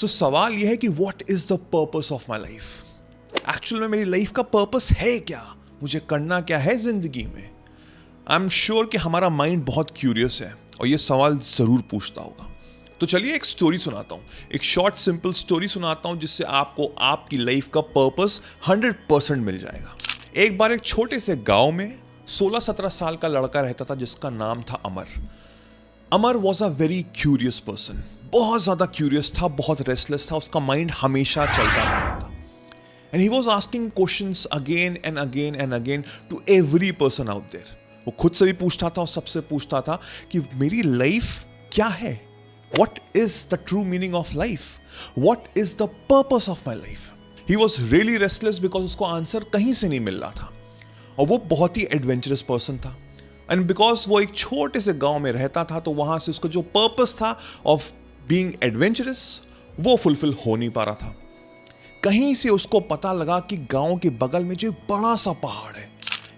सवाल यह है कि what is the purpose of my life. Actual में मेरी लाइफ का पर्पस है क्या, मुझे करना क्या है जिंदगी में। आई एम श्योर कि हमारा माइंड बहुत क्यूरियस है और ये सवाल जरूर पूछता होगा। तो चलिए एक स्टोरी सुनाता हूँ, एक शॉर्ट सिंपल स्टोरी सुनाता हूँ जिससे आपको आपकी लाइफ का पर्पस 100% मिल जाएगा। एक बार एक छोटे से गांव में 16-17 साल का लड़का रहता था जिसका नाम था Amar. Amar was a very curious person, बहुत ज्यादा क्यूरियस था, बहुत रेस्टलेस था, उसका माइंड हमेशा चलता रहता था। And he was asking questions again and again and again to every person out there. वो खुद से भी पूछता था और सबसे पूछता था कि मेरी लाइफ क्या है, what is the true meaning of life, what is the purpose of my life। he was really restless because उसको आंसर कहीं से नहीं मिल रहा था और वो बहुत ही एडवेंचरस पर्सन था। एंड बिकॉज वो एक छोटे से गांव में रहता था तो वहां से उसका जो पर्पस था ऑफ बीइंग एडवेंचरस वो फुलफिल हो नहीं पा रहा था। कहीं से उसको पता लगा कि गांव के बगल में जो बड़ा सा पहाड़ है,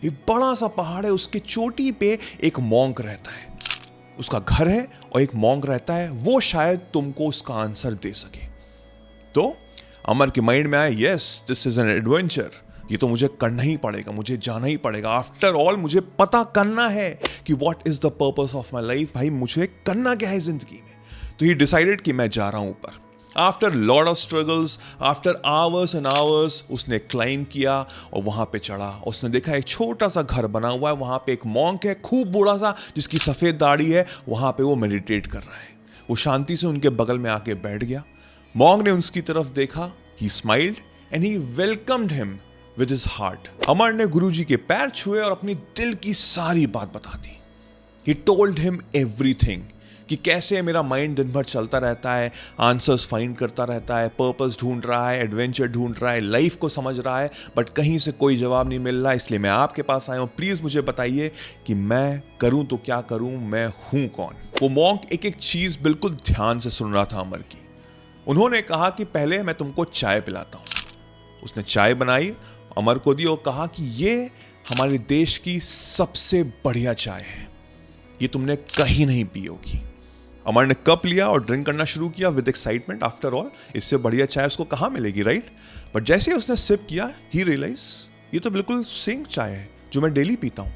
एक बड़ा सा पहाड़ है, उसके चोटी पे एक मॉन्क रहता है, उसका घर है और एक मॉन्क रहता है, वो शायद तुमको उसका आंसर दे सके। तो अमर के माइंड में आया, yes this is an adventure, ये तो मुझे करना ही पड़ेगा, मुझे जाना ही पड़ेगा। आफ्टर ऑल मुझे पता करना है कि what is the purpose of my life, भाई मुझे करना क्या है जिंदगी में। तो ही डिसाइडेड कि मैं जा रहा हूं ऊपर। After lot of struggles, after hours and hours उसने क्लाइंब किया और वहां पे चढ़ा। उसने देखा एक छोटा सा घर बना हुआ है, वहां पे एक मॉन्क है खूब बूढ़ा सा जिसकी सफेद दाढ़ी है, वहां पे वो मेडिटेट कर रहा है। वो शांति से उनके बगल में आके बैठ गया। मॉन्क ने उसकी तरफ देखा, he smiled and he welcomed him with his heart. Amar ने गुरुजी के पैर छुए और अपनी दिल की सारी बात बता दी। ही टोल्ड हिम एवरीथिंग कि कैसे मेरा माइंड दिन भर चलता रहता है, आंसर्स फाइंड करता रहता है, पर्पस ढूंढ रहा है, एडवेंचर ढूंढ रहा है, लाइफ को समझ रहा है, बट कहीं से कोई जवाब नहीं मिल रहा। इसलिए मैं आपके पास आया हूं, प्लीज मुझे बताइए कि मैं करूं तो क्या करूं, मैं हूं कौन। वो मॉन्क एक एक चीज बिल्कुल ध्यान से सुन रहा था अमर की। उन्होंने कहा कि पहले मैं तुमको चाय पिलाता हूं। उसने चाय बनाई, अमर को दी और कहा कि ये हमारे देश की सबसे बढ़िया चाय है, ये तुमने कहीं नहीं पी होगी। अमर ने कप लिया और ड्रिंक करना शुरू किया विद एक्साइटमेंट। आफ्टर ऑल इससे बढ़िया चाय उसको कहाँ मिलेगी, राइट। बट जैसे ही उसने सिप किया ही रियलाइज ये तो बिल्कुल सेम चाय है जो मैं डेली पीता हूँ,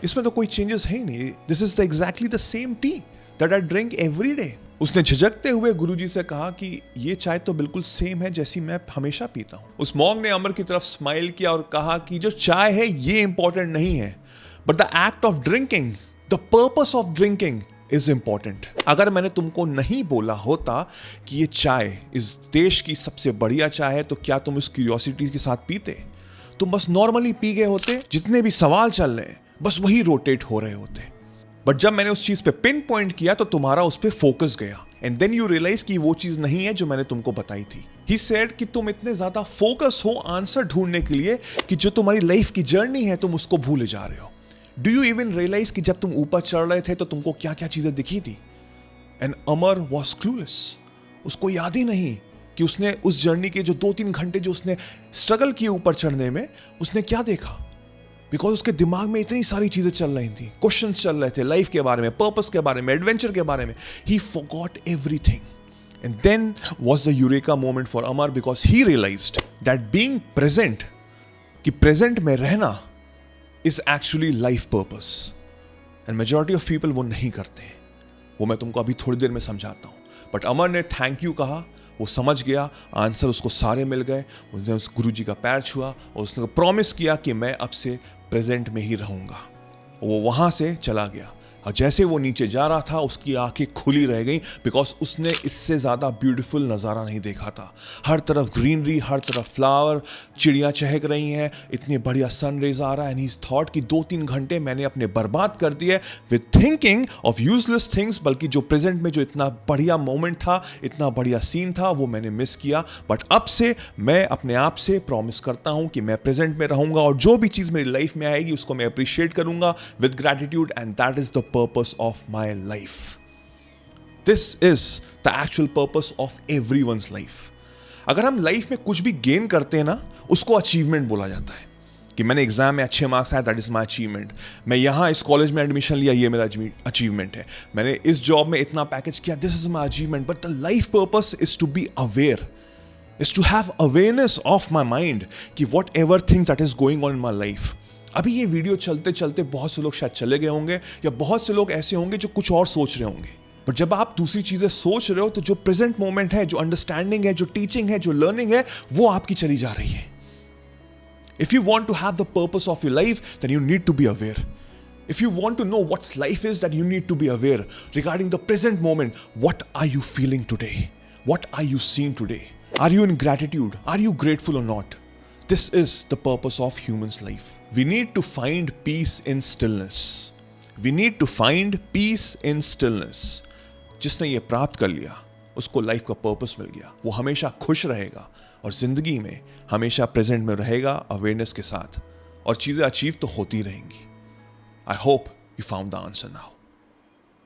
इसमें तो कोई चेंजेस है ही नहीं। This is the exactly the same T that I drink every day. उसने झिझकते हुए गुरुजी से कहा कि ये चाय तो बिल्कुल सेम है जैसी मैं हमेशा पीता हूँ। उस मॉन्क ने अमर की तरफ स्माइल किया और कहा कि जो चाय है ये इंपॉर्टेंट नहीं है, but the act of drinking, the purpose of drinking is important. अगर मैंने तुमको नहीं बोला होता कि ये चाय इस देश की सबसे बढ़िया चाय है, तो क्या तुम इस क्यूरियोसिटी के साथ पीते? तुम बस नॉर्मली पी गए होते, जितने भी सवाल चल रहे हैं बस वही रोटेट हो रहे होते। बट जब मैंने उस चीज पे पिन पॉइंट किया तो तुम्हारा उस पे फोकस गया एंड देन यू रियलाइज कि वो चीज नहीं है जो मैंने तुमको बताई थी। ही सेड कि तुम इतने ज्यादा फोकस हो आंसर ढूंढने के लिए कि जो तुम्हारी लाइफ की जर्नी है तुम उसको भूले जा रहे हो। डू यू इवन रियलाइज कि जब तुम ऊपर चढ़ रहे थे तो तुमको क्या क्या चीजें दिखी थी? And Amar was clueless. उसको याद ही नहीं कि उसने उस जर्नी के जो 2-3 घंटे जो उसने स्ट्रगल किए ऊपर चढ़ने में, उसने क्या देखा। बिकॉज उसके दिमाग में इतनी सारी चीजें चल रही थी, क्वेश्चंस चल रहे थे लाइफ के बारे में, पर्पस के बारे में, एडवेंचर के बारे में। He forgot everything and then was the eureka moment for Amar because he realised that being present, कि प्रेजेंट में रहना is actually life purpose and majority of people वो नहीं करते हैं। वो मैं तुमको अभी थोड़ी देर में समझाता हूँ। बट अमर ने थैंक यू कहा, वो समझ गया, आंसर उसको सारे मिल गए। उसने उस गुरुजी का पैर छुआ और उसने प्रॉमिस किया कि मैं अब से प्रेजेंट में ही रहूंगा। वो वहां से चला गया और जैसे वो नीचे जा रहा था उसकी आंखें खुली रह गई बिकॉज उसने इससे ज़्यादा ब्यूटीफुल नज़ारा नहीं देखा था। हर तरफ ग्रीनरी, हर तरफ फ्लावर, चिड़ियाँ चहक रही हैं, इतनी बढ़िया सनरेज आ रहा है। एंड ही थॉट कि 2-3 घंटे मैंने अपने बर्बाद कर दिए with thinking of useless things, बल्कि जो प्रेजेंट में जो इतना बढ़िया मोमेंट था, इतना बढ़िया सीन था, वो मैंने मिस किया। बट अब से मैं अपने आप से प्रॉमिस करता हूँ कि मैं प्रेजेंट में रहूँगा और जो भी चीज़ मेरी लाइफ में आएगी उसको मैं अप्रिशिएट करूँगा with gratitude and that is the purpose of my life. This is the actual purpose of everyone's life. अगर हम लाइफ में कुछ भी गेन करते हैं ना, उसको अचीवमेंट बोला जाता है। कि मैंने एग्जाम में अच्छे मार्क्स आए, दैट इज माई अचीवमेंट। मैं यहाँ इस कॉलेज में एडमिशन लिया, ये मेरा अचीवमेंट है। मैंने इस जॉब में इतना पैकेज किया, this is my achievement. But the life purpose is to be aware, is to have awareness of my mind कि whatever things that is going on in my life. अभी ये video चलते चलते बहुत से लोग शायद चले गए होंगे, या बहुत से लोग ऐसे होंगे जो कुछ और सोच रहे होंगे। बट जब आप दूसरी चीजें सोच रहे हो तो जो प्रेजेंट मोमेंट है, जो अंडरस्टैंडिंग है, जो टीचिंग है, जो लर्निंग है, वो आपकी चली जा रही है। If you want to have the purpose of your life, then you need to be aware. If you want to know what life is, then you need to be aware regarding the present moment. What are you feeling today? What are you seeing today? Are you in gratitude? Are you grateful or not? This is the purpose of human's life. We need to find peace in stillness. We need to find peace in stillness. जिसने ये प्राप्त कर लिया, उसको life का purpose मिल गया। वो हमेशा खुश रहेगा और जिंदगी में हमेशा प्रेजेंट में रहेगा, अवेयरनेस के साथ, और चीजें अचीव तो होती रहेंगी। I hope you found the answer now.